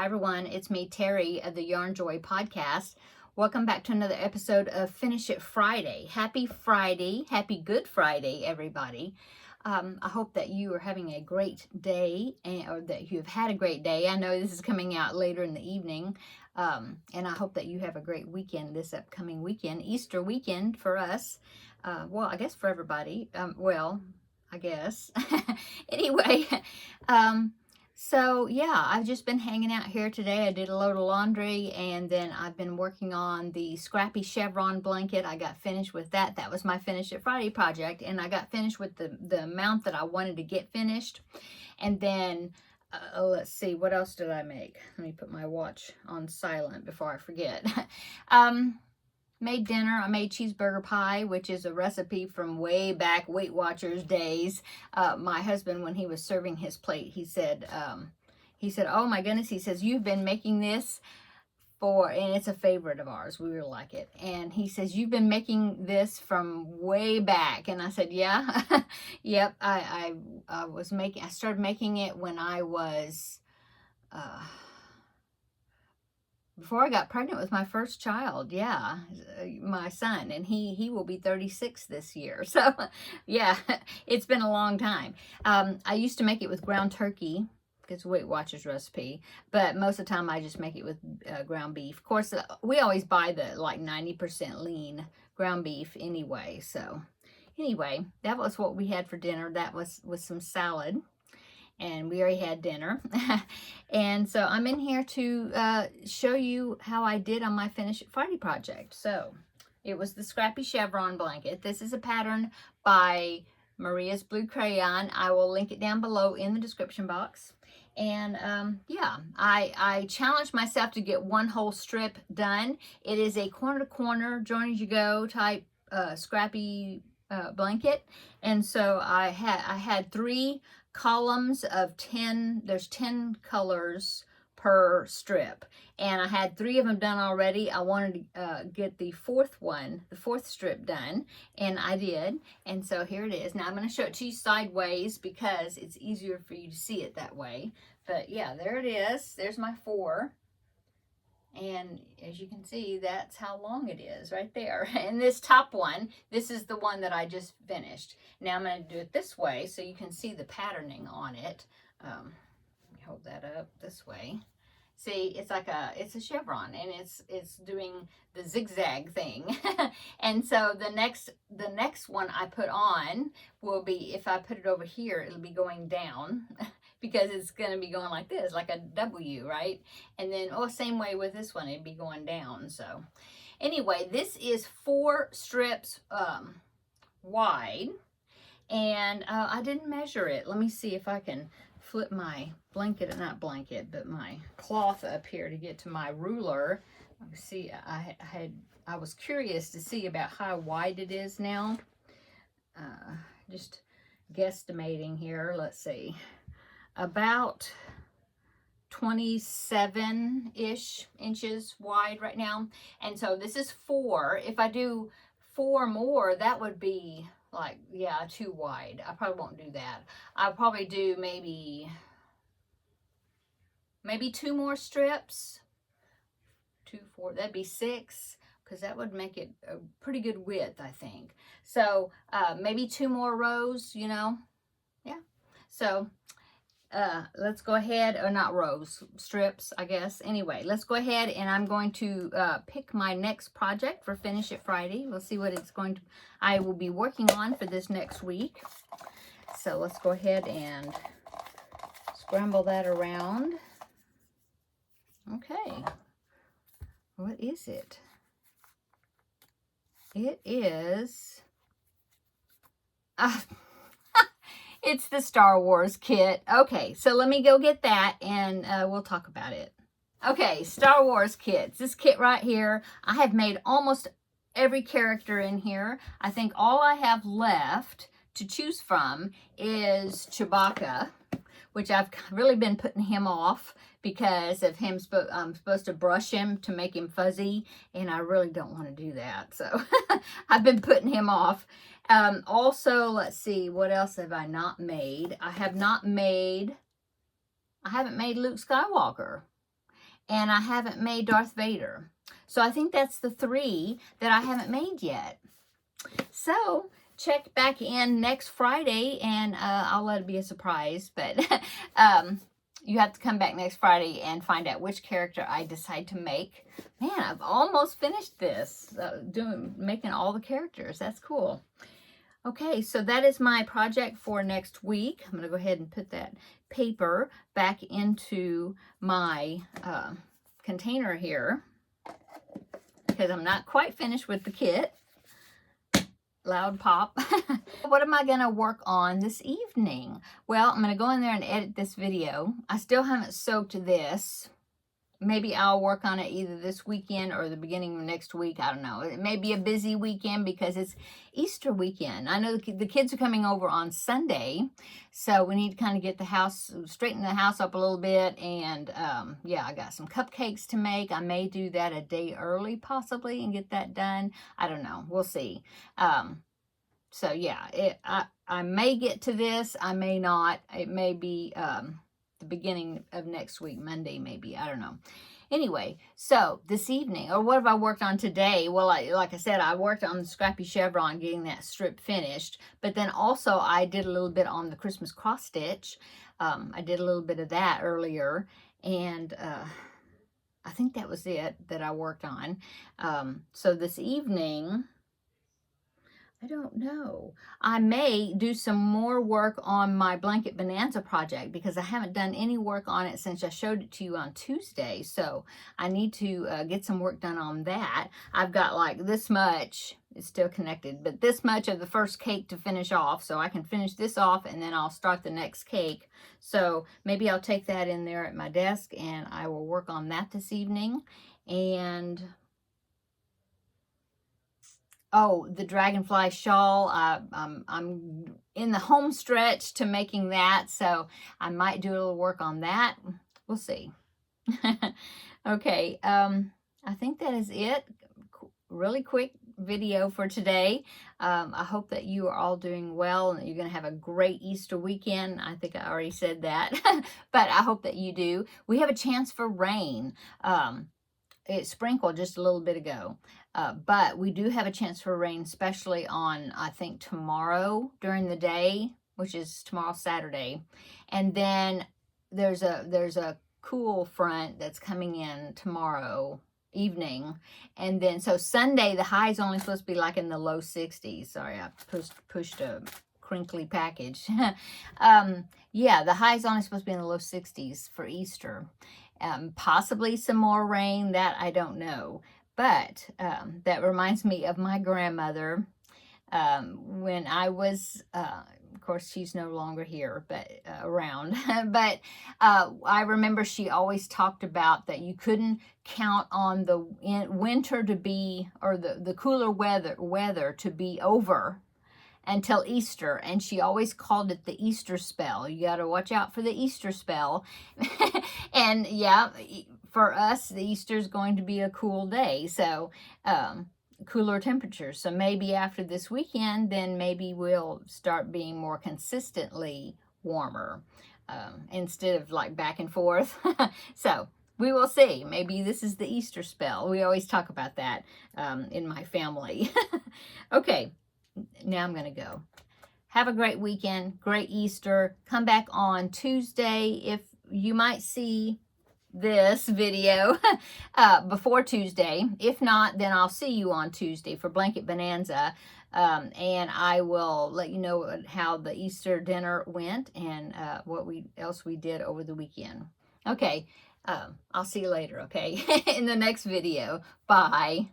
Hi everyone, it's me Terry of the Yarn Joy podcast. Welcome back to another episode of Finish It Friday. Happy Friday, happy Good Friday everybody. I hope that you are having a great day or that you have had a great day. I know this is coming out later in the evening and I hope that you have a great weekend this upcoming weekend, Easter weekend for us. Well, I guess for everybody. I guess. Anyway, so yeah, I've just been hanging out here today. I did a load of laundry and then I've been working on the Scrappy chevron blanket. I got finished with that. That was my Finish It Friday project, and I got finished with the amount that I wanted to get finished. And then let's see, what else did I make? Let me put my watch on silent before I forget. Made dinner. I made cheeseburger pie, which is a recipe from way back Weight Watchers days. My husband, when he was serving his plate, he said, oh my goodness, he says, you've been making this and it's a favorite of ours. We really like it. And he says, you've been making this from way back. And I said, yeah, yep. I started making it when I was, before I got pregnant with my first child, yeah, my son, and he will be 36 this year. So, yeah, it's been a long time. I used to make it with ground turkey. It's Weight Watchers recipe, but most of the time I just make it with ground beef. Of course, we always buy the like 90% lean ground beef anyway. So, anyway, that was what we had for dinner. That was with some salad. And we already had dinner. And so I'm in here to show you how I did on my Finish It Friday project. So it was the Scrappy chevron blanket. This is a pattern by Maria's Blue Crayon. I will link it down below in the description box. And yeah, I challenged myself to get one whole strip done. It is a corner to corner, join as you go type scrappy blanket. And so I had 3 columns of 10. There's 10 colors per strip, and I had 3 of them done already. I wanted to get the fourth strip done, and I did. And so here it is. Now I'm going to show it to you sideways because it's easier for you to see it that way. But yeah, there it is. There's my 4. And as you can see, that's how long it is right there. And this top one, this is the one that I just finished. Now I'm going to do it this way so you can see the patterning on it. Let me hold that up this way. See, it's like it's a chevron, and it's doing the zigzag thing. And so the next one I put on will be, if I put it over here, it'll be going down. Because it's going to be going like this, like a W, right? And then, same way with this one, it'd be going down. So anyway, this is 4 strips wide, and I didn't measure it. Let me see if I can flip my not blanket, but my cloth up here to get to my ruler. See, I was curious to see about how wide it is now. Just guesstimating here. Let's see. About 27-ish inches wide right now. And so this is 4. If I do 4 more, that would be like, yeah, too wide. I probably won't do that. I'll probably do maybe 2 more strips. 2, 4, that'd be 6. Because that would make it a pretty good width, I think. So maybe 2 more rows, you know. Yeah. So let's go ahead, or not rows, strips, I guess. Anyway, let's go ahead, and I'm going to pick my next project for Finish It Friday. We'll see what I will be working on for this next week. So let's go ahead and scramble that around. Okay. What is it? It is... it's the Star Wars kit. Okay, so let me go get that, and we'll talk about it. Okay, Star Wars kits. This kit right here, I have made almost every character in here. I think all I have left to choose from is Chewbacca, which I've really been putting him off because of him. I'm supposed to brush him to make him fuzzy, and I really don't want to do that. So I've been putting him off. Also, let's see, what else have I not made? I haven't made Luke Skywalker. and I haven't made Darth Vader. So I think that's the 3 that I haven't made yet. So check back in next Friday, and I'll let it be a surprise, but you have to come back next Friday and find out which character I decide to make. Man, I've almost finished this, making all the characters. That's cool. Okay, so that is my project for next week. I'm going to go ahead and put that paper back into my container here, because I'm not quite finished with the kit. Loud pop. What am I going to work on this evening? Well, I'm going to go in there and edit this video. I still haven't soaked this. Maybe I'll work on it either this weekend or the beginning of next week. I don't know. It may be a busy weekend because it's Easter weekend. I know the kids are coming over on Sunday, so we need to kind of get the house, straighten the house up a little bit. And yeah, I got some cupcakes to make. I may do that a day early possibly and get that done. I don't know. We'll see. So yeah, I may get to this. I may not. It may be the beginning of next week, Monday maybe, I don't know. Anyway, so this evening, or what have I worked on today? Well, like I said, I worked on the Scrappy chevron, getting that strip finished, but then also I did a little bit on the Christmas cross stitch. I did a little bit of that earlier, and I think that was it that I worked on. So this evening, I don't know. I may do some more work on my Blanket Bonanza project because I haven't done any work on it since I showed it to you on Tuesday. So I need to get some work done on that. I've got like this much, it's still connected, but this much of the first cake to finish off. So I can finish this off and then I'll start the next cake. So maybe I'll take that in there at my desk and I will work on that this evening. And oh, the dragonfly shawl, I'm in the home stretch to making that, so I might do a little work on that. We'll see. Okay, I think that is it. Really quick video for today. I hope that you are all doing well and that you're going to have a great Easter weekend. I think I already said that, but I hope that you do. We have a chance for rain. It sprinkled just a little bit ago. But we do have a chance for rain, especially on, I think, tomorrow during the day, which is tomorrow, Saturday. And then there's a cool front that's coming in tomorrow evening. And then, so Sunday, the high is only supposed to be like in the low 60s. Sorry, I pushed a crinkly package. Yeah, the high is only supposed to be in the low 60s for Easter. Possibly some more rain, that I don't know. But that reminds me of my grandmother when I was, of course, she's no longer here, but around. But I remember she always talked about that you couldn't count on the winter to be, or the cooler weather to be over until Easter, and she always called it the Easter spell. You got to watch out for the Easter spell. And yeah, for us, the Easter is going to be a cool day, so cooler temperatures. So maybe after this weekend, then maybe we'll start being more consistently warmer instead of like back and forth. So we will see. Maybe this is the Easter spell. We always talk about that in my family. Okay. Now I'm going to go. Have a great weekend, great Easter. Come back on Tuesday. If you might see this video before Tuesday. If not, then I'll see you on Tuesday for Blanket Bonanza. And I will let you know how the Easter dinner went and what else we did over the weekend. Okay, I'll see you later, okay, in the next video. Bye.